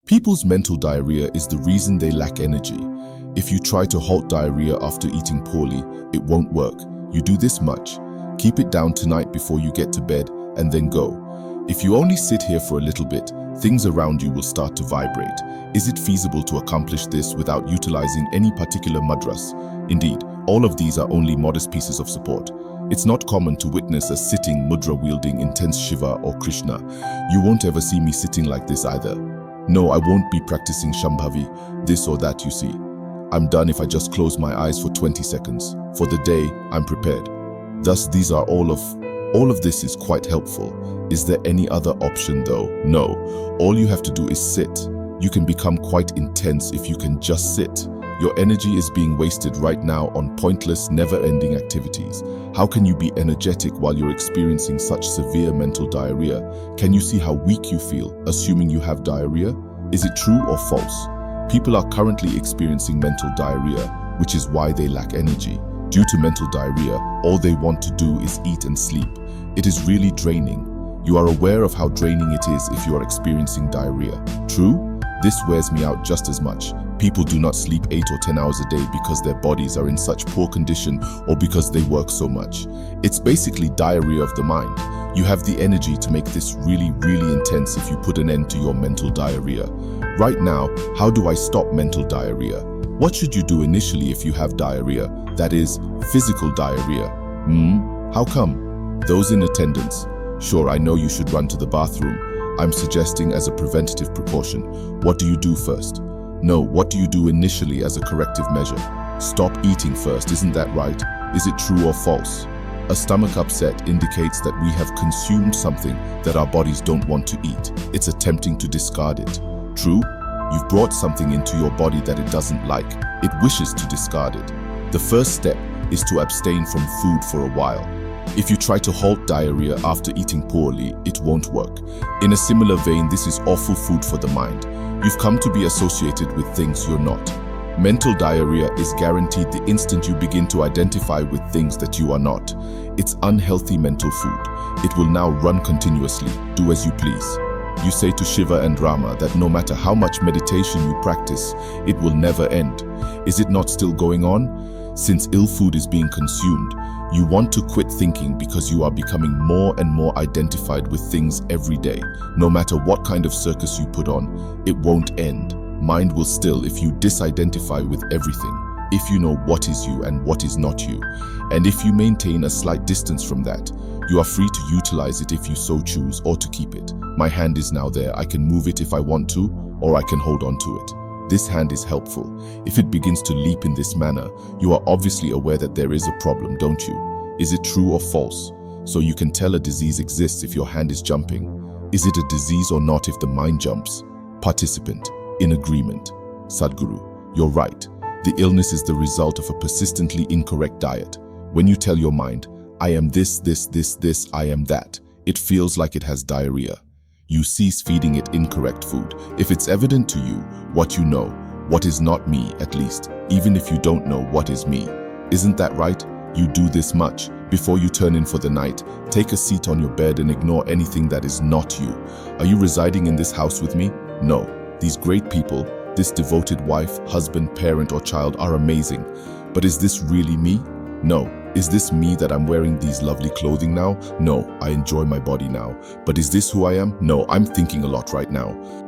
People's mental diarrhea is the reason they lack energy. If you try to halt diarrhea after eating poorly, it won't work. You do this much. Keep it down tonight before you get to bed, and then go. If you only sit here for a little bit, things around you will start to vibrate. Is it feasible to accomplish this without utilizing any particular mudras? Indeed, all of these are only modest pieces of support. It's not common to witness a sitting mudra-wielding intense Shiva or Krishna. You won't ever see me sitting like this either. No, I won't be practicing Shambhavi, this or that you see. I'm done if I just close my eyes for 20 seconds. For the day, I'm prepared. Thus, these are all of this is quite helpful. Is there any other option though? No. All you have to do is sit. You can become quite intense if you can just sit. Your energy is being wasted right now on pointless, never-ending activities. How can you be energetic while you're experiencing such severe mental diarrhea? Can you see how weak you feel, assuming you have diarrhea? Is it true or false? People are currently experiencing mental diarrhea, which is why they lack energy. Due to mental diarrhea, all they want to do is eat and sleep. It is really draining. You are aware of how draining it is if you are experiencing diarrhea. True? This wears me out just as much. People do not sleep 8 or 10 hours a day because their bodies are in such poor condition or because they work so much. It's basically diarrhea of the mind. You have the energy to make this really, really intense if you put an end to your mental diarrhea. Right now, how do I stop mental diarrhea? What should you do initially if you have diarrhea? That is, physical diarrhea. How come? Those in attendance. Sure, I know you should run to the bathroom. I'm suggesting as a preventative precaution. What do you do first? No, what do you do initially as a corrective measure? Stop eating first, isn't that right? Is it true or false? A stomach upset indicates that we have consumed something that our bodies don't want to eat. It's attempting to discard it. True? You've brought something into your body that it doesn't like. It wishes to discard it. The first step is to abstain from food for a while. If you try to halt diarrhea after eating poorly, it won't work. In a similar vein, this is awful food for the mind. You've come to be associated with things you're not. Mental diarrhea is guaranteed the instant you begin to identify with things that you are not. It's unhealthy mental food. It will now run continuously. Do as you please. You say to Shiva and Rama that no matter how much meditation you practice, it will never end. Is it not still going on? Since ill food is being consumed, you want to quit thinking because you are becoming more and more identified with things every day. No matter what kind of circus you put on, it won't end. Mind will still if you disidentify with everything, if you know what is you and what is not you. And if you maintain a slight distance from that, you are free to utilize it if you so choose or to keep it. My hand is now there. I can move it if I want to, or I can hold on to it. This hand is helpful. If it begins to leap in this manner, you are obviously aware that there is a problem, don't you? Is it true or false? So you can tell a disease exists if your hand is jumping. Is it a disease or not if the mind jumps? Participant, in agreement. Sadhguru, you're right. The illness is the result of a persistently incorrect diet. When you tell your mind, I am this, I am that, it feels like it has diarrhea. You cease feeding it incorrect food. If it's evident to you what you know, what is not me at least, even if you don't know what is me. Isn't that right? You do this much. Before you turn in for the night, take a seat on your bed and ignore anything that is not you. Are you residing in this house with me? No. These great people, this devoted wife, husband, parent, or child are amazing. But is this really me? No. Is this me that I'm wearing these lovely clothing now? No, I enjoy my body now. But is this who I am? No, I'm thinking a lot right now.